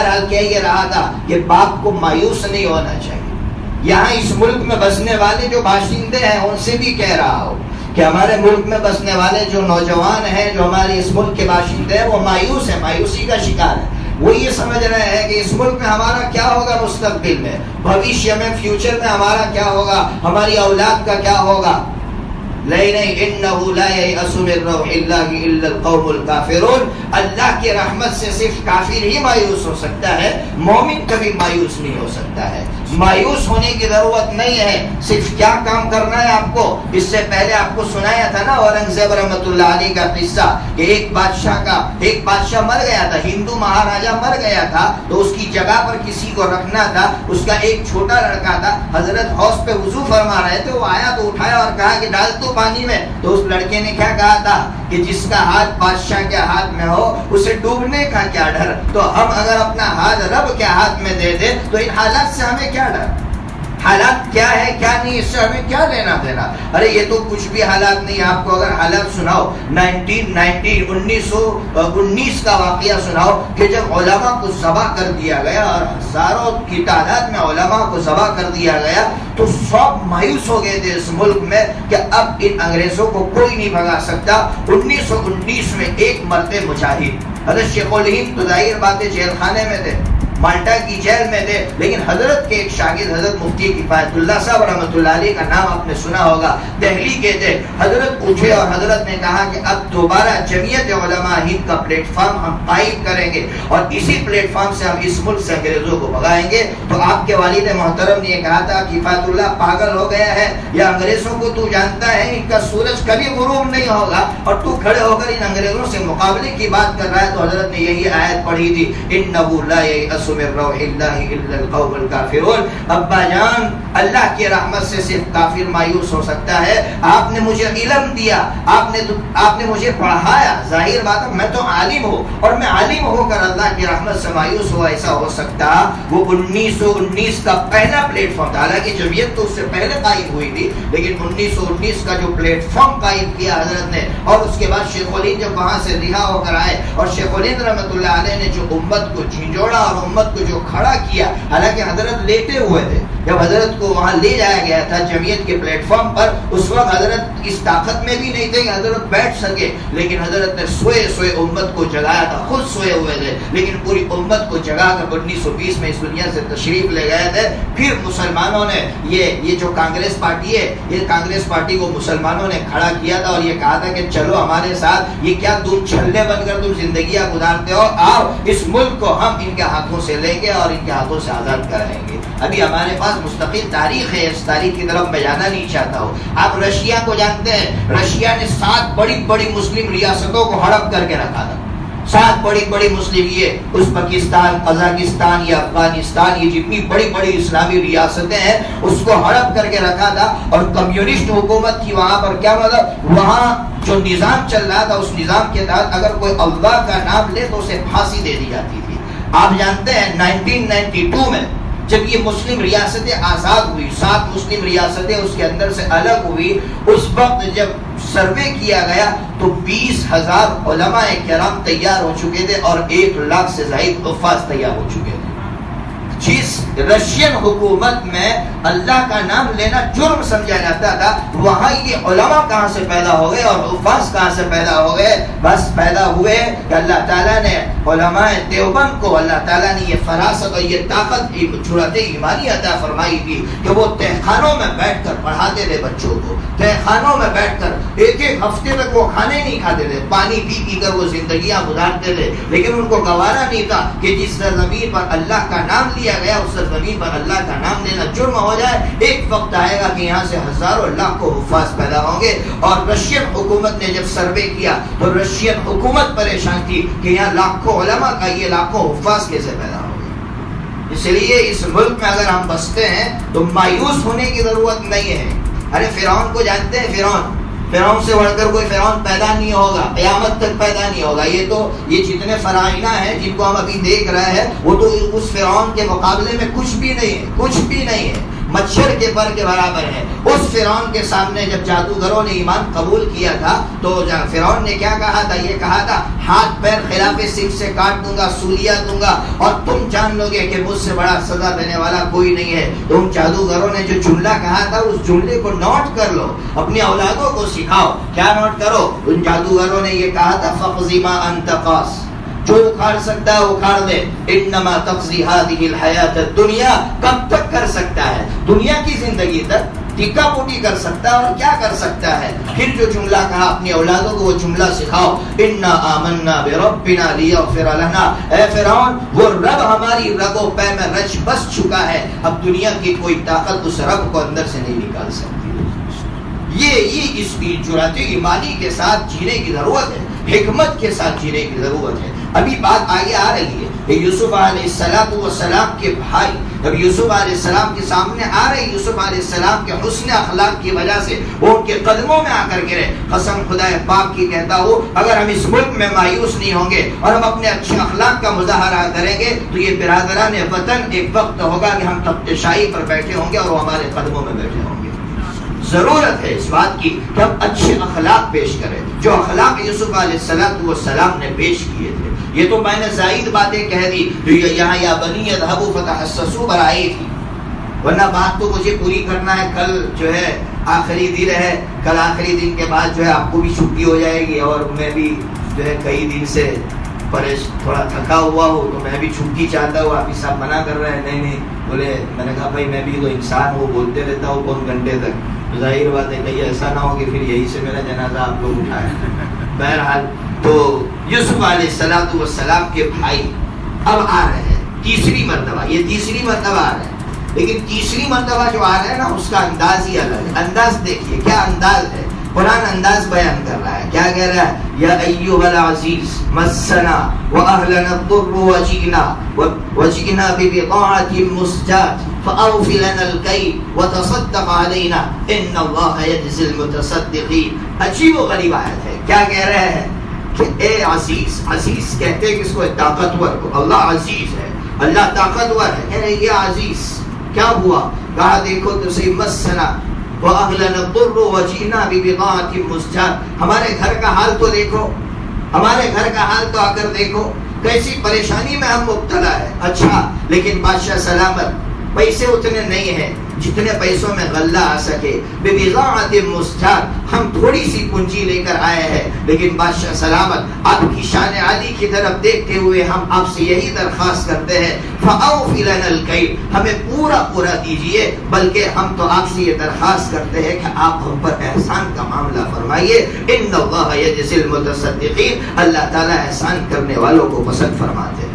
بہرحال کہہ یہ رہا تھا کہ باپ کو مایوس نہیں ہونا چاہیے. یہاں اس ملک میں بسنے والے جو باشندے ہیں ان سے بھی کہہ رہا ہوں کہ ہمارے ملک میں بسنے والے جو نوجوان ہیں، جو ہمارے اس ملک کے باشندے ہیں، وہ مایوس ہیں، مایوسی کا شکار ہے. وہ یہ سمجھ رہے ہیں کہ اس ملک میں ہمارا کیا ہوگا مستقبل میں، بھوشیہ میں، فیوچر میں ہمارا کیا ہوگا، ہماری اولاد کا کیا ہوگا. نہیں، انہ لا ییأس من روح اللہ الا القوم الکافرون. اللہ کی رحمت سے صرف کافر ہی مایوس ہو سکتا ہے، مومن کبھی مایوس نہیں ہو سکتا ہے. مایوس ہونے کی ضرورت نہیں ہے. صرف کیا کام کرنا ہے آپ کو، اس سے پہلے آپ کو سنایا تھا نا اورنگزیب رحمۃ اللہ علیہ کا قصہ کہ ایک بادشاہ مر گیا تھا، ہندو مہاراجا مر گیا تھا، تو اس کی جگہ پر کسی کو رکھنا تھا. اس کا ایک چھوٹا لڑکا تھا، حضرت حوض پہ وضو فرما رہے تھے، وہ آیا تو اٹھایا اور کہا کہ ڈال تو پانی میں. تو اس لڑکے نے کیا کہا تھا کہ جس کا ہاتھ بادشاہ کے ہاتھ میں ہو اسے ڈوبنے کا کیا ڈر. تو ہم اگر اپنا ہاتھ رب کے ہاتھ میں دے دیں تو ان حالات سے ہمیں کیا ڈر. حالات کیا ہے کیا نہیں، اس سے ہمیں کیا لینا دینا. ارے یہ تو کچھ بھی حالات نہیں. آپ کو اگر حالات سناؤ 1919 کا واقعہ سناؤ کہ جب علماء کو ذبح کر دیا گیا اور ہزاروں کی تعداد میں علماء کو ذبح کر دیا گیا، تو سب مایوس ہو گئے تھے اس ملک میں کہ اب ان انگریزوں کو کوئی نہیں بھگا سکتا. 1919 میں ایک مرد مجاہد حضرت شیخ الہند تو ظاہر بات ہے جیل خانے میں تھے، مالٹا کی جیل میں تھے، لیکن حضرت کے ایک شاگرد حضرت مفتی کفایت اللہ صاحب رحمۃ اللہ علیہ کا نام آپ نے سنا ہوگا، دہلی کے تھے. حضرت اٹھے اور حضرت نے کہا کہ اب دوبارہ جمعیت علماء ہند کا پلیٹ فارم ہم قائم کریں گے اور اسی پلیٹ فارم سے ہم اس ملک سے انگریزوں کو بھگائیں گے. تو آپ کے والد محترم نے یہ کہا تھا کفایت اللہ پاگل ہو گیا ہے، یا انگریزوں کو تو جانتا ہے ان کا سورج کبھی غروب نہیں ہوگا اور تو کھڑے ہو کر ان انگریزوں سے مقابلے کی بات کر رہا ہے. تو حضرت نے یہی آیت پڑھی تھی انہ لا ییأس من روح اللہ الا القوم الکافرون. ابا جان، اللہ کی رحمت سے صرف کافر مایوس ہو سکتا ہے. آپ نے مجھے علم دیا، آپ نے مجھے پڑھایا، ظاہر بات ہے میں تو عالم ہوں اور میں عالم ہو کر اللہ کی رحمت سے مایوس ہوا. ایسا ہو سکتا وہ 1919 کا پہلا پلیٹ فارم تھا، حالانکہ جمعیت تو اس سے پہلے قائم ہوئی تھی، لیکن 1919 کا جو پلیٹ فارم قائم کیا حضرت نے، اور اس کے بعد شیخ الہند جب وہاں سے رہا ہو کر آئے اور شیخ الہند رحمۃ اللہ علیہ نے جو امت کو جھنجھوڑا اور امت کو جو کھڑا کیا، حالانکہ حضرت لیٹے ہوئے تھے جب حضرت کو وہاں لے جایا گیا تھا جمعیت کے پلیٹ فارم پر، اس وقت حضرت اس طاقت میں بھی نہیں تھے کہ حضرت بیٹھ سکے، لیکن حضرت نے سوئے امت کو جگایا تھا. خود سوئے ہوئے تھے لیکن پوری امت کو جگا کر 1920 میں اس دنیا سے تشریف لے گئے تھے. پھر مسلمانوں نے یہ جو کانگریس پارٹی ہے، یہ کانگریس پارٹی کو مسلمانوں نے کھڑا کیا تھا اور یہ کہا تھا کہ چلو ہمارے ساتھ، یہ کیا تم چھلے بن کر تم زندگیاں گزارتے ہو، آؤ اس ملک کو ہم ان کے ہاتھوں سے لیں گے اور ان کے ہاتھوں سے آزاد کریں گے. ابھی ہمارے پاس مستقل تاریخ ہے، اس تاریخ کی طرف میں جانا نہیں چاہتا ہوں. آپ رشیا کو جانتے ہیں، رشیا نے 7 بڑی مسلم ریاستوں کو ہڑپ کر کے رکھا تھا. 7 بڑی مسلم، یہ ازبکستان، قزاقستان یا افغانستان، یہ جتنی بڑی اسلامی ریاستیں ہیں اس کو ہڑپ کر کے رکھا تھا. اور کمیونسٹ حکومت تھی وہاں پر. کیا مطلب؟ وہاں جو نظام چل رہا تھا اس نظام کے تحت اگر کوئی اللہ کا نام لے تو اسے پھانسی دے دی جاتی تھی. آپ جانتے ہیں 1992 میں جب یہ مسلم ریاستیں آزاد ہوئی، 7 مسلم ریاستیں اس کے اندر سے الگ ہوئی، اس وقت جب سروے کیا گیا تو 20,000 علماء کرام تیار ہو چکے تھے اور 1 لاکھ سے زائد حفاظ تیار ہو چکے تھے. جس رشین حکومت میں اللہ کا نام لینا جرم سمجھا جاتا تھا، وہاں یہ علماء کہاں سے پیدا ہو گئے اور حفاظ کہاں سے پیدا ہو گئے؟ بس پیدا ہوئے کہ اللہ تعالیٰ نے علماء دیوبند کو، اللہ تعالیٰ نے یہ فراست اور یہ طاقت، جرأت ایمانی عطا فرمائی تھی کہ وہ تہخانوں میں بیٹھ کر پڑھاتے تھے بچوں کو. تہخانوں میں بیٹھ کر ایک ہفتے تک وہ کھانے نہیں کھاتے تھے، پانی پی کر وہ زندگیاں گزارتے تھے، لیکن ان کو گوارا نہیں تھا کہ جس سرزمین پر اللہ کا نام لیا گیا اس سرزمین پر اللہ کا نام لینا جرم ہو جائے. ایک وقت آئے گا کہ یہاں سے ہزاروں لاکھوں حفاظ پیدا ہوں گے. اور رشین حکومت نے جب سروے کیا تو رشین حکومت پریشان تھی کہ یہاں لاکھوں علماء کا یہ لاکھوں حفاظ کیسے پیدا ہوں گے. اس لیے اس ملک میں اگر ہم بستے ہیں تو مایوس ہونے کی ضرورت نہیں ہے. ارے فرعون کو جانتے ہیں؟ فرعون سے بڑھ کر کوئی فرعون پیدا نہیں ہوگا، قیامت تک پیدا نہیں ہوگا. یہ جتنے فرعونہ ہیں جن کو ہم ابھی دیکھ رہے ہیں وہ تو اس فرعون کے مقابلے میں کچھ بھی نہیں ہے. مچھر کے پر کے برابر ہے۔ اس فرعون کے سامنے جب جادوگروں نے ایمان قبول کیا تھا تو فرعون نے کیا کہا تھا؟ یہ کہا تھا ہاتھ پیر خلاف سنگ سے کاٹ دوں گا، سولیاں دوں گا، اور تم جان لو گے کہ مجھ سے بڑا سزا دینے والا کوئی نہیں ہے۔ تو ان جادوگروں نے جو جملہ کہا تھا اس جملے کو نوٹ کر لو، اپنی اولادوں کو سکھاؤ۔ کیا نوٹ کرو؟ ان جادوگروں نے یہ کہا تھا فَقْضِ مَا أَنْتَ قَاصٍ، جو اکھاڑ سکتا ہے اکھاڑ دے، انما تقضی هذه الحیات الدنیا، کب تک کر سکتا ہے؟ دنیا کی زندگی تک ٹکا پوٹی کر سکتا ہے، اور کیا کر سکتا ہے؟ پھر جو جملہ کہا اپنی اولادوں کو وہ جملہ سکھاؤ، انا آمنا بربنا لیغفر لنا، اے فرعون وہ رب ہماری رگ و پے میں رچ بس چکا ہے، اب دنیا کی کوئی طاقت اس رب کو اندر سے نہیں نکال سکتی۔ یہ اس کی جرأت ایمانی کے ساتھ جینے کی ضرورت ہے، حکمت کے ساتھ جینے کی ضرورت ہے۔ ابھی بات آگے آ رہی ہے کہ یوسف علیہ السلام کے بھائی جب یوسف علیہ السلام کے سامنے آ رہے، یوسف علیہ السلام کے حسن اخلاق کی وجہ سے وہ ان کے قدموں میں آ کر گرے۔ قسم خدا پاک کی کہتا ہوں، اگر ہم اس ملک میں مایوس نہیں ہوں گے اور ہم اپنے اچھے اخلاق کا مظاہرہ کریں گے تو یہ برادران وطن ایک وقت ہوگا کہ ہم تخت شاہی پر بیٹھے ہوں گے اور وہ ہمارے قدموں میں بیٹھے ہوں گے۔ ضرورت ہے اس بات کی کہ ہم اچھے اخلاق پیش کریں، جو اخلاق یوسف علیہ السلام نے پیش کیے تھے۔ یہ تو میں نے زائد باتیں کہہ دی جو یہاں یا بنی اذهبوا فتحسسوا پر آئی تھی، ورنہ بات تو مجھے پوری کرنا ہے۔ کل جو ہے آخری دن ہے، کل آخری دن کے بعد جو ہے آپ کو بھی چھٹی ہو جائے گی، اور میں بھی جو ہے کئی دن سے تھوڑا تھکا ہوا ہوں تو میں بھی چھٹی چاہتا ہوں۔ آپ ہی صاحب منع کر رہے ہیں، نہیں بولے، میں نے کہا بھائی میں بھی تو انسان ہوں، بولتے رہتا ہوں کون گھنٹے تک، ظاہر بات ہے کہیں ایسا نہ ہو کہ پھر یہی سے میرا جنازہ آپ لوگ اٹھائے۔ بہرحال تو یوسف علیہ السلام کے بھائی اب آ رہے ہیں تیسری مرتبہ، یہ تیسری مرتبہ آ رہے ہیں، لیکن تیسری مرتبہ جو آ رہے ہیں نا اس کا انداز ہی الگ ہے۔ انداز دیکھیے کیا انداز ہے، قرآن انداز بیان کر رہا ہے۔ کیا کہہ رہا ہے؟ یا ایھا العزیز مسنا واہلنا الضر وجئنا ببضاعۃ مزجاۃ فأوف لنا الکیل وتصدق علینا ان اللہ یجزی المتصدقین۔ عجیب و غریب آیت ہے۔ کیا کہہ رہے ہیں کہ اے عزیز، عزیز کہتے ہیں کس کو؟ طاقتور کو۔ اللہ عزیز ہے، اللہ طاقتور ہے۔ کہہ رہے یہ عزیز کیا ہوا؟ کہا دیکھو تو صحیح مسنا وَأَهْلَنَا الضُّرُّ وَجِئْنَا بِبِضَاعَةٍ مُزْجَاةٍ، ہمارے گھر کا حال تو دیکھو، ہمارے گھر کا حال تو آ کر دیکھو، کیسی پریشانی میں ہم مبتلا ہے۔ اچھا لیکن بادشاہ سلامت، پیسے اتنے نہیں ہیں جتنے پیسوں میں غلہ آ سکے۔ بِبِضَاعَةٍ مُزْجَاةٍ، ہم تھوڑی سی پونجی لے کر آئے ہیں، لیکن بادشاہ سلامت آپ کی شان عالی کی طرف دیکھتے ہوئے ہم آپ سے یہی درخواست کرتے ہیں فَأَوْفِ لَنَا الْكَيْلَ، ہمیں پورا پورا دیجئے، بلکہ ہم تو آپ سے یہ درخواست کرتے ہیں کہ آپ ہم پر احسان کا معاملہ فرمائیے۔ ان اللہ یجزی المتصدقین، اللہ تعالیٰ احسان کرنے والوں کو پسند فرماتے ہیں۔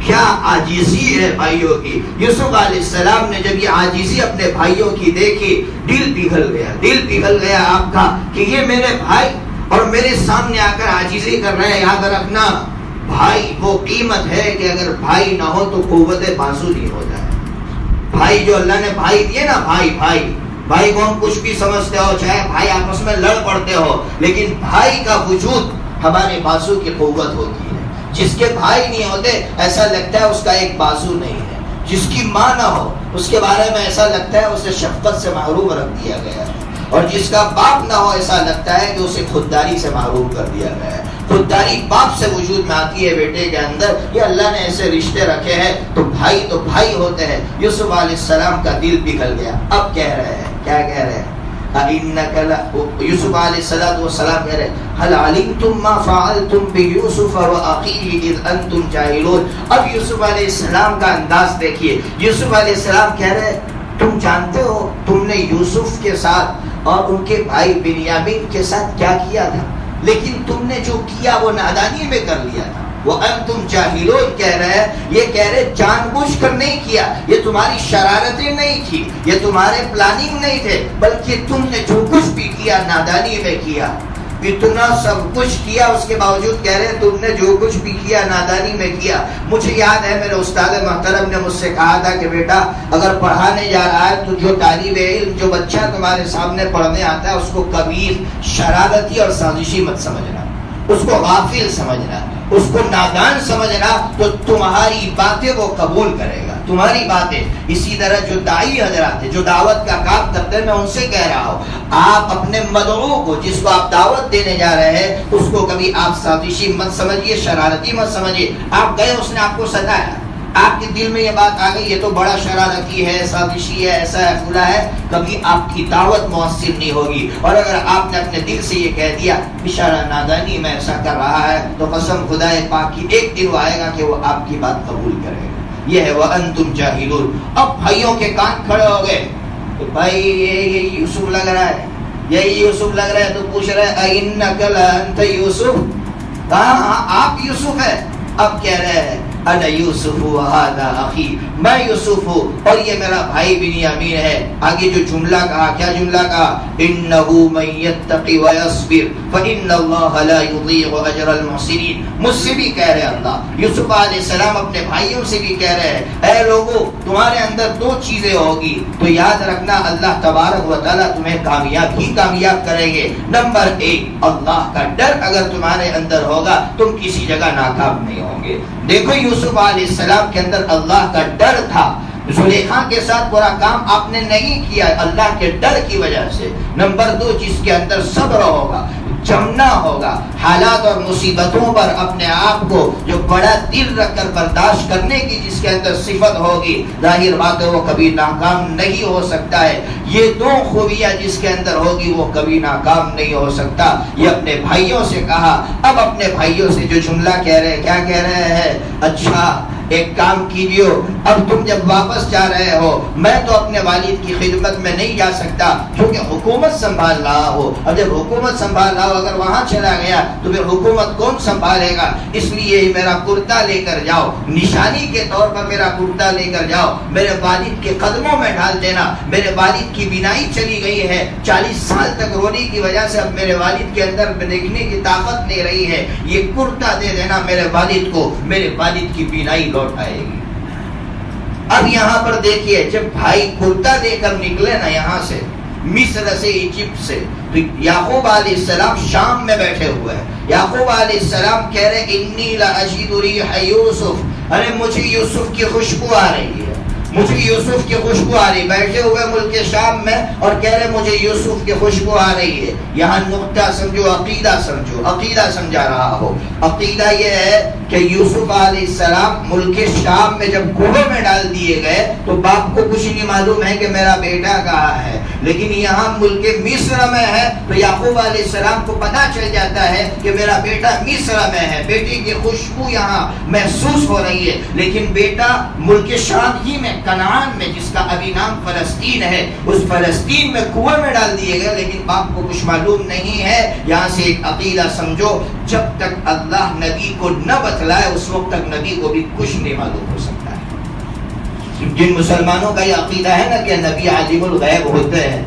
کیا عاجزی ہے بھائیوں کی۔ یوسف علیہ السلام نے جب یہ عاجزی اپنے بھائیوں کی دیکھی، دل پگھل گیا، دل پگھل گیا آپ کا کہ یہ میرے بھائی اور میرے سامنے آ کر عاجزی کر رہے ہیں۔ یاد رکھنا بھائی وہ قیمت ہے کہ اگر بھائی نہ ہو تو قوت بازو نہیں ہو جائے۔ بھائی جو اللہ نے بھائی دیے نا، بھائی کو ہم کچھ بھی سمجھتے ہو، چاہے بھائی آپس میں لڑ پڑتے ہو، لیکن بھائی کا وجود ہمارے بازو کی قوت ہوتی ہے۔ جس کے بھائی نہیں ہوتے ایسا لگتا ہے اس کا ایک بازو نہیں ہے۔ جس کی ماں نہ ہو اس کے بارے میں ایسا لگتا ہے اسے شفقت سے محروم رکھ دیا گیا ہے، اور جس کا باپ نہ ہو ایسا لگتا ہے کہ اسے خودداری سے محروم کر دیا گیا ہے۔ خودداری باپ سے وجود میں آتی ہے بیٹے کے اندر، یہ اللہ نے ایسے رشتے رکھے ہیں، تو بھائی ہوتے ہیں۔ یوسف علیہ السلام کا دل پگھل گیا۔ اب کہہ رہے ہیں، کیا کہہ رہے ہیں؟ یوسف علیہ السلام کہہ رہے هل علمتم ما فعلتم بيوسف واخيه اذ انتم جاهلون۔ اب یوسف علیہ السلام کا انداز دیکھیے۔ یوسف علیہ السلام کہہ رہے تم جانتے ہو تم نے یوسف کے ساتھ اور ان کے بھائی بنیامین کے ساتھ کیا کیا تھا، لیکن تم نے جو کیا وہ نادانی میں کر لیا تھا۔ وَأَنْتُمْ جَاهِلُونَ کہہ رہے ہیں، یہ کہہ رہے جان بوجھ کر نہیں کیا، یہ تمہاری شرارتیں نہیں تھی، یہ تمہارے پلاننگ نہیں تھے، بلکہ تم نے جو کچھ بھی کیا نادانی میں کیا۔ اتنا سب کچھ کیا اس کے باوجود کہہ رہے ہیں تم نے جو کچھ بھی کیا نادانی میں کیا۔ مجھے یاد ہے میرے استاد محترم نے مجھ سے کہا تھا کہ بیٹا اگر پڑھانے جا رہا ہے تو جو طالب علم، جو بچہ تمہارے سامنے پڑھنے آتا ہے اس کو کبیر، شرارتی اور سازشی مت سمجھنا، اس کو غافل سمجھنا۔ اس کو نادان سمجھنا تو تمہاری باتیں وہ قبول کرے گا، تمہاری باتیں۔ اسی طرح جو داعی حضرات ہیں، جو دعوت کا کام کرتے ہیں، میں ان سے کہہ رہا ہوں، آپ اپنے مدعو کو، جس کو آپ دعوت دینے جا رہے ہیں، اس کو کبھی آپ سازشی مت سمجھیے، شرارتی مت سمجھیے۔ آپ گئے، اس نے آپ کو ستایا، آپ کے دل میں یہ بات آ گئی یہ تو بڑا شرارتی ہے، سازشی ہے، ایسا ہے، فلا ہے، کبھی آپ کی دعوت مؤثر نہیں ہوگی۔ اور اگر آپ نے اپنے دل سے یہ کہہ دیا بیچارہ نادانی میں ایسا کر رہا ہے، تو قسم خدا پاک کی ایک دن وہ آئے گا کہ وہ آپ کی بات قبول کرے گا۔ یہ ہے وَأَنْتُمْ جَاهِلُونَ۔ اب بھائیوں کے کان کھڑے ہو گئے کہ بھائی یہ یوسف لگ رہا ہے، یہی یوسف لگ رہا ہے، تو پوچھ رہے اِنَّكَ لَأَنْتَ يُوسُف، ہاں آپ یوسف ہے۔ اب کہہ رہے ہیں انا یوسف وہذا اخی، میں یوسف ہوں اور یہ میرا بھائی بنیامین ہے۔ آگے جو جملہ کہا، کیا جملہ کہا؟ انہ من یتقی ویصبر فان اللہ لا یضیع اجر المحسنین۔ مجھ سے بھی کہہ رہے اللہ، یوسف علیہ السلام اپنے بھائیوں سے بھی کہہ رہے ہیں، اے لوگوں تمہارے اندر دو چیزیں ہوگی تو یاد رکھنا اللہ تبارک و تعالیٰ تمہیں کامیاب ہی کامیاب کریں گے۔ نمبر ایک، اللہ کا ڈر اگر تمہارے اندر ہوگا تم کسی جگہ ناکام نہیں ہوں گے۔ دیکھو یوسف علیہ السلام کے اندر اللہ کا ڈر تھا، زلیخا کے ساتھ برا کام آپ نے نہیں کیا اللہ کے ڈر کی وجہ سے۔ نمبر دو، جس کے اندر صبر ہوگا، جمنا ہوگا، حالات اور مصیبتوں پر اپنے آپ کو جو بڑا دل رکھ کر برداشت کرنے کی جس کے اندر صفت ہوگی، ظاہر بات ہے وہ کبھی ناکام نہیں ہو سکتا ہے۔ یہ دو خوبیاں جس کے اندر ہوگی وہ کبھی ناکام نہیں ہو سکتا۔ یہ اپنے بھائیوں سے کہا۔ اب اپنے بھائیوں سے جو جملہ کہہ رہے ہیں، کیا کہہ رہے ہیں؟ اچھا ایک کام کیجیے، اب تم جب واپس جا رہے ہو، میں تو اپنے والد کی خدمت میں نہیں جا سکتا کیونکہ حکومت سنبھال رہا ہو، اور جب حکومت سنبھال رہا ہو اگر وہاں چلا گیا تو پھر حکومت کون سنبھالے گا؟ اس لیے میرا کرتا لے کر جاؤ، نشانی کے طور پر میرا کرتا لے کر جاؤ، میرے والد کے قدموں میں ڈال دینا۔ میرے والد کی بینائی چلی گئی ہے، 40 سال تک رونے کی وجہ سے اب میرے والد کے اندر دیکھنے کی طاقت نہیں رہی ہے، یہ کرتا دے دینا میرے والد کو، میرے والد کی بینائی لوٹ آئے گی۔ اب یہاں پر دیکھیے، جب بھائی کرتا لے کر نکلے نا یہاں سے، مصر سے، ایجپٹ سے، تو یعقوب علیہ السلام شام میں بیٹھے ہوئے ہیں۔ یعقوب علیہ السلام کہہ رہے انی لاجد ریح یوسف، ارے مجھے یوسف کی خوشبو آ رہی ہے، مجھے یوسف کی خوشبو آ رہی ہے۔ بیٹھے ہوئے ملک شام میں اور کہہ رہے مجھے یوسف کی خوشبو آ رہی ہے۔ یہاں نقطہ سمجھو، عقیدہ سمجھو، عقیدہ سمجھا رہا ہو۔ عقیدہ یہ ہے کہ یوسف علیہ السلام ملک شام میں جب کنویں میں ڈال دیے گئے تو باپ کو کچھ نہیں معلوم ہے کہ میرا بیٹا کہاں ہے، لیکن یہاں ملک مصر میں ہے تو یعقوب علیہ السلام کو پتہ چل جاتا ہے کہ میرا بیٹا مصر میں ہے، بیٹے کی خوشبو یہاں محسوس ہو رہی ہے، لیکن بیٹا ملک شام ہی میں، کنعان میں، جس کا ابھی نام فلسطین ہے، اس فلسطین میں کنویں میں ڈال دیے گئے، لیکن باپ کو کچھ معلوم نہیں ہے۔ یہاں سے ایک عقیدہ سمجھو، جب تک اللہ نبی کو نہ بتلائے اس وقت تک نبی کو بھی کچھ نہیں معلوم ہو سکتا ہے۔ جن مسلمانوں کا یہ عقیدہ ہے نا کہ نبی عالم الغیب ہوتے ہیں،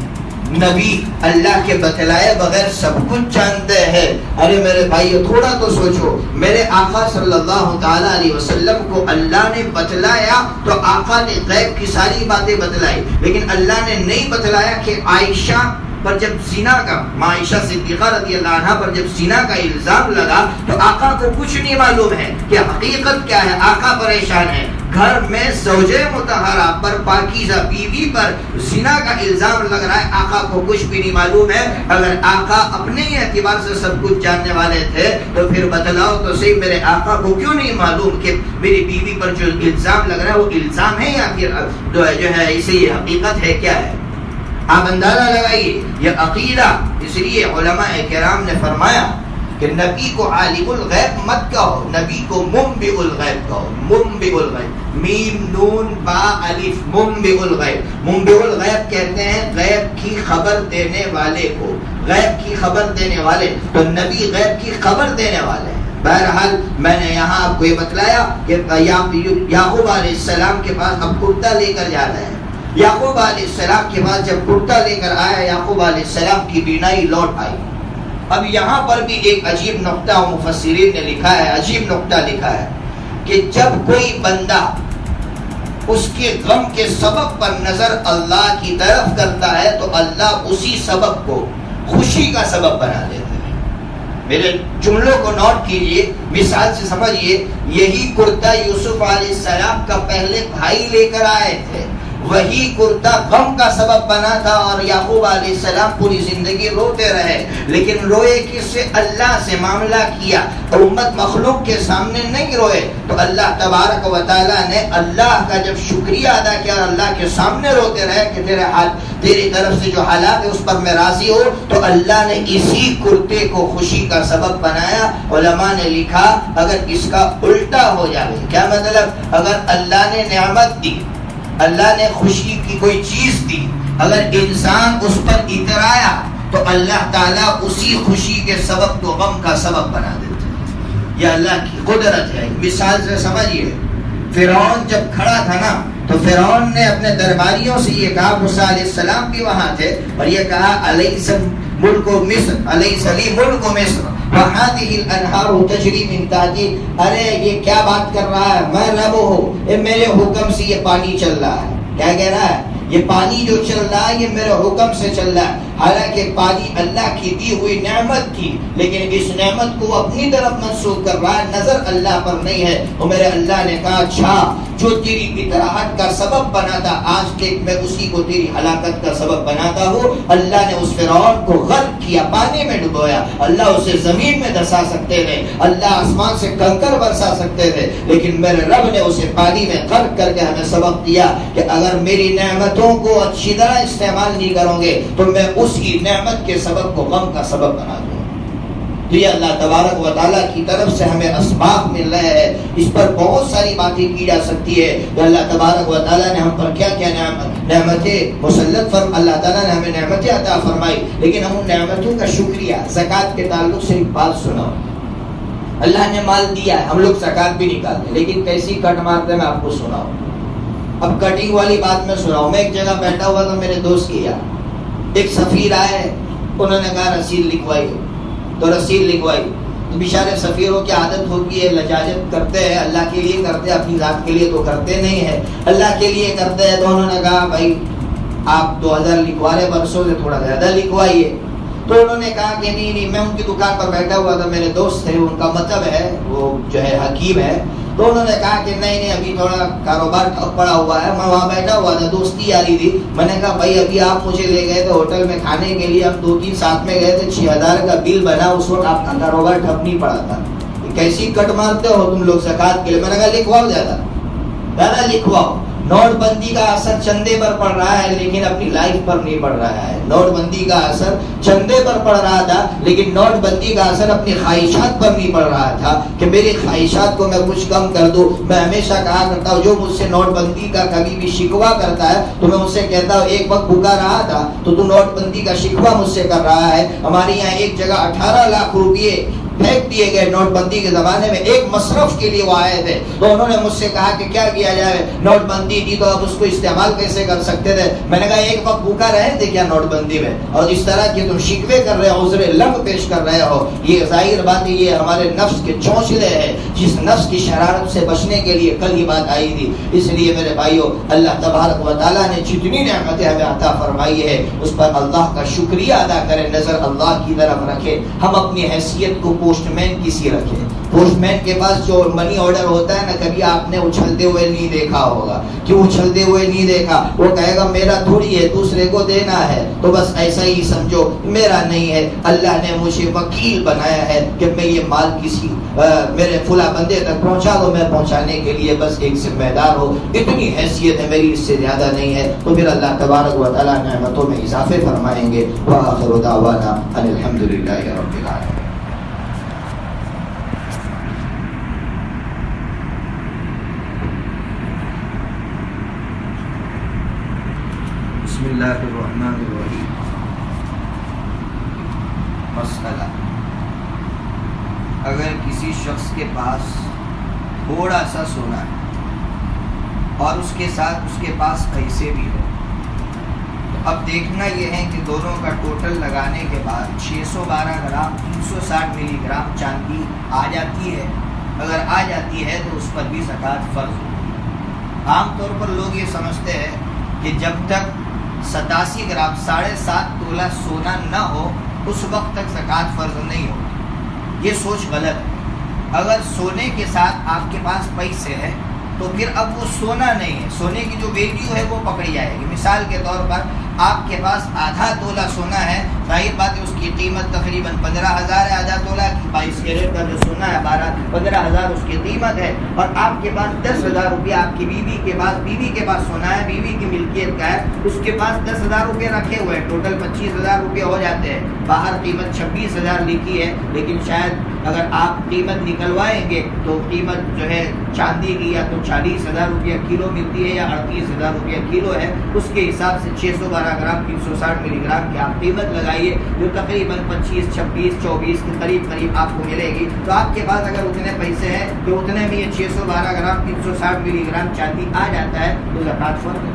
نبی اللہ کے بتلائے بغیر سب کچھ جانتے ہیں، ارے میرے بھائیو تھوڑا تو سوچو، میرے آقا صلی اللہ تعالی علیہ وسلم کو اللہ نے بتلایا تو آقا نے غیب کی ساری باتیں بتلائی، لیکن اللہ نے نہیں بتلایا کہ عائشہ پر جب زنا کا، عائشہ صدیقہ رضی اللہ عنہ پر جب زنا کا الزام لگا تو آقا کو کچھ نہیں معلوم ہے کہ حقیقت کیا ہے۔ آقا پریشان ہے، گھر میں زوجہ مطہرہ پر، پاکیزہ بیوی پر زنا کا الزام لگ رہا ہے، آقا کو کچھ بھی نہیں معلوم ہے۔ اگر آقا اپنے ہی اعتبار سے سب کچھ جاننے والے تھے تو پھر بتلاؤ تو صحیح، میرے آقا کو کیوں نہیں معلوم کہ میری بیوی پر جو الزام لگ رہا ہے وہ الزام ہے یا پھر جو ہے اسے یہ حقیقت ہے، کیا ہے؟ آپ اندازہ لگائیے یہ عقیدہ۔ اس لیے علماء کرام نے فرمایا کہ نبی کو عالم الغیب مت کہو، نبی کو منبئ الغیب کہو۔ منبئ الغیب، میم نون با الف، منبئ الغیب۔ منبئ الغیب کہتے ہیں غیب کی خبر دینے والے کو، غیب کی خبر دینے والے، تو نبی غیب کی خبر دینے والے ہیں۔ بہرحال میں نے یہاں آپ کو یہ بتلایا کہ یعقوب علیہ السلام کے پاس اب کرتا لے کر جا رہے ہیں۔ یعقوب علیہ السلام کے پاس جب کرتا لے کر آیا، یعقوب علیہ السلام کی بینائی لوٹ آئی۔ اب یہاں پر بھی ایک عجیب نقطہ مفسرین نے لکھا ہے، عجیب نقطہ لکھا ہے کہ جب کوئی بندہ اس کے غم کے سبب پر نظر اللہ کی طرف کرتا ہے تو اللہ اسی سبب کو خوشی کا سبب بنا دیتا ہے۔ میرے جملوں کو نوٹ کیجئے، مثال سے سمجھیے، یہی کرتا یوسف علیہ السلام کا پہلے بھائی لے کر آئے تھے، وہی کرتا غم کا سبب بنا تھا، اور یعقوب علیہ السلام پوری زندگی روتے رہے، لیکن روئے کس سے؟ اللہ سے معاملہ کیا، امت مخلوق کے سامنے نہیں روئے۔ تو اللہ تبارک و تعالیٰ نے اللہ کا جب شکریہ ادا کیا اور اللہ کے سامنے روتے رہے کہ تیری طرف سے جو حالات ہے اس پر میں راضی ہوں، تو اللہ نے اسی کرتے کو خوشی کا سبب بنایا۔ علماء نے لکھا اگر اس کا الٹا ہو جائے، کیا مطلب؟ اگر اللہ نے نعمت دی، اللہ نے خوشی کی کوئی چیز دی، اگر انسان اس پر اترایا تو اللہ تعالیٰ اسی خوشی کے سبب کو غم کا سبب بنا دیتے ہیں۔ یہ اللہ کی قدرت ہے۔ مثال سے سمجھیے، فرعون جب کھڑا تھا نا تو فرعون نے اپنے درباریوں سے یہ کہا، موسیٰ علیہ السلام بھی وہاں تھے، اور یہ کہا الیس ملک مصر الیس لی ملک مصر وہذہ الانہار تجری من تحتی، ارے یہ کیا بات کر رہا ہے، میں رب ہوں، میرے حکم سے یہ پانی چل رہا ہے۔ کیا کہہ رہا ہے؟ یہ پانی جو چل رہا ہے یہ میرے حکم سے چل رہا ہے۔ حالانکہ پانی اللہ کی دی ہوئی نعمت تھی، لیکن اس نعمت کو اپنی طرف منسوخ کر رہا ہے، نظر اللہ پر نہیں ہے۔ تو میرے اللہ نے کہا اچھا، جو تیری اطراحت کا سبب بنا تھا، آج دیکھ میں اسی کو تیری ہلاکت کا سبب بناتا ہوں۔ اللہ نے اس فرعون کو غرق کیا، پانی میں ڈبویا۔ اللہ اسے زمین میں دھسا سکتے تھے، اللہ آسمان سے کنکر برسا سکتے تھے، لیکن میرے رب نے اسے پانی میں غرق کر کے ہمیں سبق دیا کہ اگر میری نعمتوں کو اچھی طرح استعمال نہیں کرو گے تو میں اس کی نعمت کے سبب کو غم کا سبب بنا دوں۔ تو یہ اللہ تبارک و تعالیٰ کی طرف سے ہمیں اسباب مل رہے ہیں۔ اس پر بہت ساری باتیں کی جا سکتی ہے کہ اللہ تبارک و تعالیٰ نے ہم پر کیا کیا نعمتیں مسلط فرم، اللہ تعالیٰ نے ہمیں نعمتیں عطا فرمائی، لیکن ہم ان نعمتوں کا شکریہ، زکوٰۃ کے تعلق سے ایک بات سنو۔ اللہ نے مال دیا ہے، ہم لوگ زکوٰۃ بھی نکالتے، لیکن کیسی کٹ مارتے میں آپ کو سناؤں۔ اب کٹنگ والی بات میں سناؤں۔ میں ایک جگہ بیٹھا ہوا تھا، میرے دوست کی یار ایک سفیر آئے، انہوں نے کہا رسید لکھوائی، تو رسید لکھوائی تو بیچارے سفیروں کی عادت ہوتی ہے، لجاجت کرتے ہیں، اللہ کے لیے کرتے ہیں، اپنی ذات کے لیے تو کرتے نہیں ہیں، اللہ کے لیے کرتے ہیں۔ تو انہوں نے کہا بھائی آپ 2000 لکھوا رہے، برسوں سے تھوڑا زیادہ لکھوائیے۔ تو انہوں نے کہا کہ نہیں، میں ان کی دکان پر بیٹھا ہوا تھا، میرے دوست تھے، ان کا مطلب ہے وہ جو ہے حکیم ہے، تو انہوں نے کہا کہ نہیں ابھی تھوڑا کاروبار ٹھپ پڑا ہوا ہے۔ میں وہاں بیٹھا ہوا تھا، دوستی یاری تھی، میں نے کہا بھائی ابھی آپ مجھے لے گئے تھے ہوٹل میں کھانے کے لیے، ہم 2-3 ساتھ میں گئے تھے، 6000 کا بل بنا، اس وقت آپ کا کاروبار ٹھپ نہیں پڑا تھا، کیسی کٹ مارتے ہو تم لوگ زکوٰۃ کے لیے؟ میں نے کہا لکھواؤ، زیادہ لکھواؤ۔ نوٹ بندی کا اثر چندے پر پڑ رہا ہے لیکن اپنی لائف پر نہیں پڑ رہا ہے۔ نوٹ بندی کا اثر چندے پر پڑ رہا تھا لیکن نوٹ بندی کا اثر اپنی خواہشات پر نہیں پڑ رہا تھا کہ میری خواہشات کو میں کچھ کم کر دوں۔ میں ہمیشہ کہا کرتا ہوں جو مجھ سے نوٹ بندی کا کبھی بھی شکوہ کرتا ہے تو میں اس سے کہتا ہوں ایک وقت بھوکا رہا تھا تو نوٹ بندی کا شکوہ مجھ سے کر رہا ہے۔ ہمارے یہاں ایک جگہ 18 لاکھ روپیے پھینک دیے گئے نوٹ بندی کے زمانے میں، ایک مصرف کے لیے وہ آئے تھے تو انہوں نے مجھ سے کہا کہ کیا کیا جائے، نوٹ بندی تھی تو اب اس کو استعمال کیسے کر سکتے تھے؟ میں نے کہا ایک وقت بھوکا رہے تھے کیا نوٹ بندی میں، اور اس طرح کے تم شکوے کر رہے ہو، عذر لنگ پیش کر رہے ہو، یہ ظاہر بات ہے یہ ہمارے نفس کے چونچلے ہیں جس نفس کی شرارت سے بچنے کے لیے کل ہی بات آئی تھی۔ اس لیے میرے بھائیو، اللہ تبارک و تعالیٰ نے جتنی نعمتیں ہمیں عطا فرمائی ہے اس پر اللہ کا شکریہ ادا کریں، نظر اللہ کی طرف رکھیں۔ ہم اپنی حیثیت کو پوسٹ مین کی رکھے۔ پوسٹ مین کے پاس جو منی آرڈر ہوتا ہے نا، کبھی آپ نے اچھلتے ہوئے نہیں دیکھا ہوگا۔ کیوں اچھلتے ہوئے نہیں دیکھا؟ وہ کہے گا میرا تھوڑی ہے، دوسرے کو دینا ہے، تو بس ایسا ہی سمجھو میرا نہیں ہے، اللہ نے مجھے وکیل بنایا ہے کہ میں یہ مال کسی میرے فلاں بندے تک پہنچا دو، میں پہنچانے کے لیے بس ایک ذمہ دار ہو، اتنی حیثیت ہے میری، اس سے زیادہ نہیں ہے۔ تو پھر اللہ تبارک و تعالیٰ نعمتوں میں اضافے فرمائیں گے۔ وآخر دعوانا ان الحمدللہ رب العالمین۔ بسم اللہ الرحمن الرحیم۔ مسئلہ، اگر کسی شخص کے پاس تھوڑا سا سونا ہے اور اس کے ساتھ اس کے پاس پیسے بھی ہیں، تو اب دیکھنا یہ ہے کہ دونوں کا ٹوٹل لگانے کے بعد 612 گرام 360 ملی گرام چاندی آ جاتی ہے۔ اگر آ جاتی ہے تو اس پر بھی زکوٰۃ فرض ہوگی۔ عام طور پر لوگ یہ سمجھتے ہیں کہ جب تک 87 گرام 7.5 تولہ سونا نہ ہو اس وقت تک زکوٰۃ فرض نہیں ہوتی، یہ سوچ غلط ہے۔ اگر سونے کے ساتھ آپ کے پاس پیسے ہیں تو پھر اب وہ سونا نہیں ہے، سونے کی جو ویلیو ہے وہ پکڑی جائے گی۔ مثال کے طور پر آپ کے پاس آدھا تولہ سونا ہے، ظاہر بات ہے اس کی قیمت تقریباً 15,000 ہے، آدھا تولہ کی 22 کیرٹ کا جو سونا ہے 15,000 اس کی قیمت ہے، اور آپ کے پاس 10,000 روپیہ آپ کی بیوی کے پاس سونا ہے، بیوی کی ملکیت کا ہے، اس کے پاس 10,000 روپیہ رکھے ہوئے ہیں، ٹوٹل 25,000 روپیہ ہو جاتے ہیں۔ باہر قیمت 26,000 لکھی ہے، لیکن شاید اگر آپ قیمت نکلوائیں گے تو قیمت جو ہے چاندی کی یا تو 40,000 روپیہ کلو ملتی ہے یا 38,000 روپیہ کلو ہے، اس کے حساب سے 612 گرام 360 ملی گرام کی آپ قیمت لگائیے، جو تقریباً 25, 26, 24 کے قریب آپ کو ملے گی۔ تو آپ کے پاس اگر اتنے پیسے ہیں تو اتنے میں یہ 612 گرام 360 ملی گرام چاندی آ جاتا ہے، تو زکوٰۃ فرض ہے۔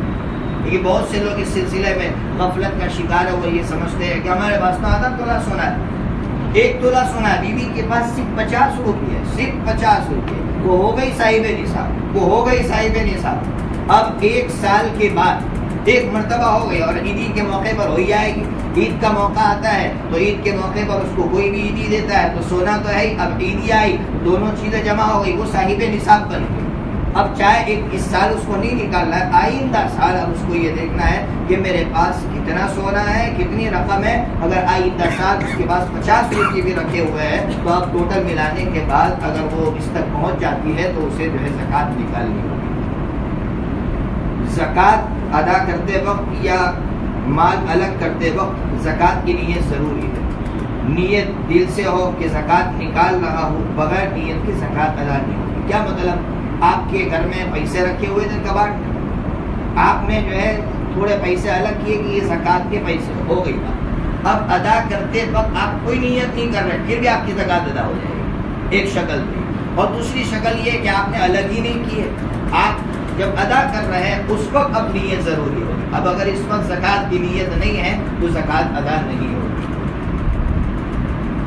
لیکن بہت سے لوگ اس سلسلے میں غفلت کا شکار ہے، وہ یہ سمجھتے ہیں کہ ہمارے پاس تو آدھا تولہ سونا ہے، 1 تولہ سونا ہے، بیوی کے پاس صرف 50 روپیے، صرف 50 روپیے، وہ ہو گئی صاحب نصاب، اب 1 سال کے بعد ایک مرتبہ ہو گئی اور عیدی کے موقع پر ہو جائے گی۔ عید کا موقع آتا ہے تو عید کے موقع پر اس کو کوئی بھی عیدی دیتا ہے، تو سونا تو ہے ہی، اب عیدی آئی، دونوں چیزیں جمع ہو گئی، وہ صاحب نصاب بن گئی۔ اب چاہے اس سال اس کو نہیں نکالنا ہے، آئندہ سال اب اس کو یہ دیکھنا ہے کہ میرے پاس کتنا سونا ہے، کتنی رقم ہے۔ اگر آئندہ سال اس کے پاس 50 روپئے بھی رکھے ہوئے ہیں تو اب ٹوٹل ملانے کے بعد اگر وہ اس تک پہنچ جاتی ہے تو اسے جو ہے زکوٰۃ نکالنی ہوگی۔ زکوٰۃ ادا کرتے وقت یا مال الگ کرتے وقت زکوٰۃ کی نیت ضروری ہے۔ نیت دل سے ہو کہ زکوٰۃ نکال رہا ہوں، بغیر نیت کی زکوٰۃ ادا نہیں ہوگی۔ کیا مطلب؟ آپ کے گھر میں پیسے رکھے ہوئے تھے کباڑ میں، آپ نے جو ہے تھوڑے پیسے الگ کیے کہ یہ زکوٰۃ کے پیسے ہو گئی بات، اب ادا کرتے وقت آپ کوئی نیت نہیں کر رہے، پھر بھی آپ کی زکوٰۃ ادا ہو جائے گی، ایک شکل تھی۔ اور دوسری شکل یہ کہ آپ نے الگ ہی نہیں کی ہے، آپ جب ادا کر رہے ہیں اس وقت اب نیت ضروری ہوگی۔ اب اگر اس وقت زکوٰۃ کی نیت نہیں ہے تو زکوٰۃ ادا نہیں ہوگی۔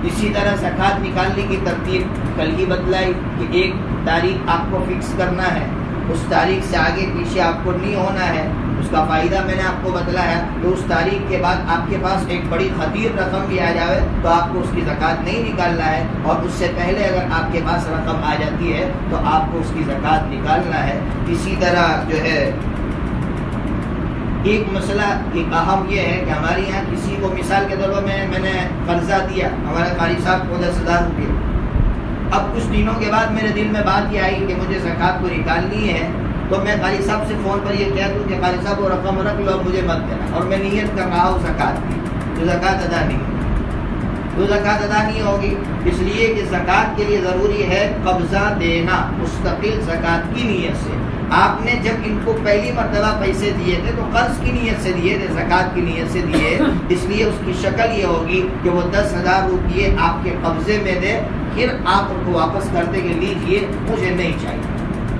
اسی طرح زکوٰۃ نکالنے کی ترتیب کل ہی بتلائی کہ ایک تاریخ آپ کو فکس کرنا ہے، اس تاریخ سے آگے پیچھے آپ کو نہیں ہونا ہے، اس کا فائدہ میں نے آپ کو بتلایا۔ تو اس تاریخ کے بعد آپ کے پاس ایک بڑی خطیر رقم بھی آ جائے تو آپ کو اس کی زکوٰۃ نہیں نکالنا ہے، اور اس سے پہلے اگر آپ کے پاس رقم آ جاتی ہے تو آپ کو اس کی زکوٰۃ نکالنا ہے۔ اسی طرح جو ہے ایک مسئلہ ایک اہم یہ ہے کہ ہمارے یہاں کسی کو مثال کے طور پر میں نے قرضہ دیا ہمارے قاری صاحب کو 10,000 روپئے، اب کچھ دنوں کے بعد میرے دل میں بات یہ آئی کہ مجھے زکوٰۃ کو نکالنی ہے، تو میں قاری صاحب سے فون پر یہ کہہ دوں کہ قاری صاحب وہ رقم رکھ لو، مجھے مت دینا، اور میں نیت کر رہا ہوں زکوٰۃ کی، تو زکوٰۃ ادا نہیں ہوگی۔ اس لیے کہ زکوٰۃ کے لیے ضروری ہے قبضہ دینا مستقل زکوٰۃ کی نیت سے۔ آپ نے جب ان کو پہلی مرتبہ پیسے دیے تھے تو قرض کی نیت سے دیے تھے، زکوٰۃ کی نیت سے دیے، اس لیے اس کی شکل یہ ہوگی کہ وہ 10,000 روپئے آپ کے قبضے میں دے، پھر آپ ان کو واپس کرتے کہ لیجئے مجھے نہیں چاہیے۔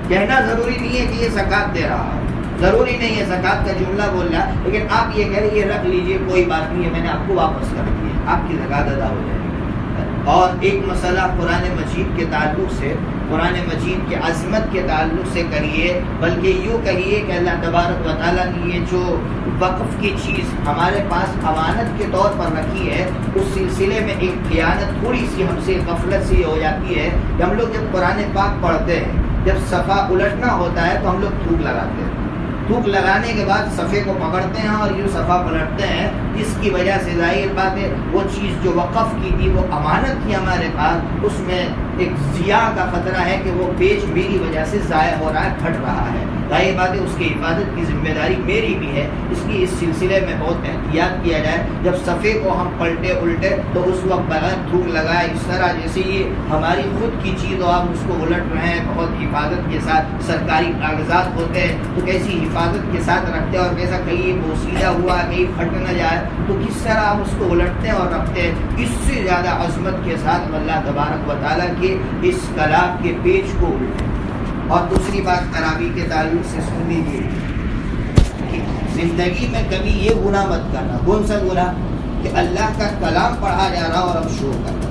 کہنا ضروری نہیں ہے کہ یہ زکوٰۃ دے رہا ہے، ضروری نہیں ہے زکوٰۃ کا جملہ بول رہا ہے، لیکن آپ یہ کہہ رہے یہ رکھ لیجئے، کوئی بات نہیں ہے، میں نے آپ کو واپس کر دیا، آپ کی زکوٰۃ ادا ہو جائے گی۔ اور ایک مسئلہ قرآن مجید کے تعلق سے، قرآن مجید کے عظمت کے تعلق سے کریے، بلکہ یوں کہیے کہ اللہ تبارک و تعالیٰ نے یہ جو وقف کی چیز ہمارے پاس امانت کے طور پر رکھی ہے، اس سلسلے میں ایک خیانت تھوڑی سی ہم سے غفلت سے ہو جاتی ہے کہ ہم لوگ جب قرآن پاک پڑھتے ہیں، جب صفحہ الٹنا ہوتا ہے تو ہم لوگ تھوک لگاتے ہیں، تھوک لگانے کے بعد صفحے کو پکڑتے ہیں اور یوں صفحہ پلٹتے ہیں، جس کی وجہ سے ظاہر بات ہے وہ چیز جو وقف کی تھی، وہ امانت تھی ہمارے پاس، اس میں ایک ضیاع کا خطرہ ہے کہ وہ پیج میری وجہ سے ضائع ہو رہا ہے، پھٹ رہا ہے۔ ظاہر بات ہے اس کی حفاظت کی ذمہ داری میری بھی ہے، اس لیے اس سلسلے میں بہت احتیاط کیا جائے۔ جب صفحے کو ہم پلٹے الٹے تو اس وقت بغیر تھوک لگائے، اس طرح جیسے یہ ہماری خود کی چیز ہو، ہم اس کو الٹ رہے ہیں، بہت حفاظت کے ساتھ، سرکاری کاغذات ہوتے ہیں تو کیسی حفاظت کے ساتھ رکھتے ہیں، اور کیسا کہیں بوسیدہ ہوا کہیں پھٹ نہ جائے تو کس طرح ہم اس کو الٹتے ہیں اور رکھتے ہیں، اس سے زیادہ عظمت کے ساتھ اللہ تبارک و تعالیٰ کے اس کلام کے پیج کو الٹیں۔ اور دوسری بات تراویح کے تعلق سے سن لیجیے کہ زندگی میں کبھی یہ گناہ مت کرنا۔ کون سا گناہ؟ کہ اللہ کا کلام پڑھا جا رہا اور اب شور کرنا،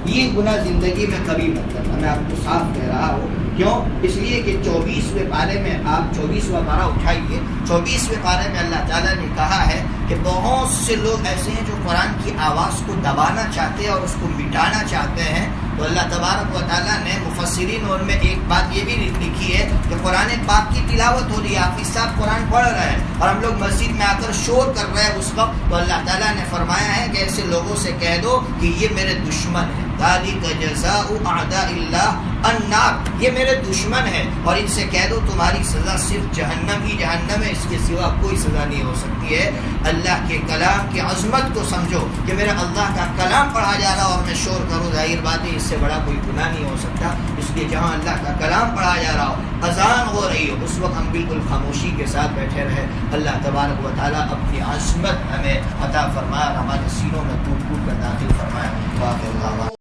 یہ گناہ زندگی میں کبھی مت کرنا، میں آپ کو صاف کہہ رہا ہوں۔ کیوں؟ اس لیے کہ 24ویں پارے میں آپ 24واں پارہ اٹھائیے، 24ویں پارے میں اللہ تعالیٰ نے کہا ہے کہ بہت سے لوگ ایسے ہیں جو قرآن کی آواز کو دبانا چاہتے ہیں اور اس کو مٹانا چاہتے ہیں، تو اللہ تبارک و تعالیٰ نے مفسرین ان میں ایک بات یہ بھی لکھی ہے کہ قرآن پاک کی تلاوت ہو رہی ہے، حافظ صاحب قرآن پڑھ رہے ہیں اور ہم لوگ مسجد میں آ کر شور کر رہے ہیں اس وقت، تو اللہ تعالیٰ نے فرمایا ہے کہ ایسے لوگوں سے کہہ دو کہ یہ میرے دشمن ہیں، ذالک جزاء اعداء اللہ النار، یہ میرے دشمن ہے، اور ان سے کہہ دو تمہاری سزا صرف جہنم ہی جہنم ہے، اس کے سوا کوئی سزا نہیں ہو سکتی ہے۔ اللہ کے کلام کی عظمت کو سمجھو کہ میرا اللہ کا کلام پڑھا جا رہا اور میں شور کروں، ظاہر بات ہے اس سے بڑا کوئی گناہ نہیں ہو سکتا، اس لیے جہاں اللہ کا کلام پڑھا جا رہا ہو، اذان ہو رہی ہو، اس وقت ہم بالکل خاموشی کے ساتھ بیٹھے رہے۔ اللہ تبارک و تعالیٰ اپنی عظمت ہمیں عطا فرمایا اور ہمارے سینوں میں ٹوٹ ٹوٹ کر داخل فرمایا۔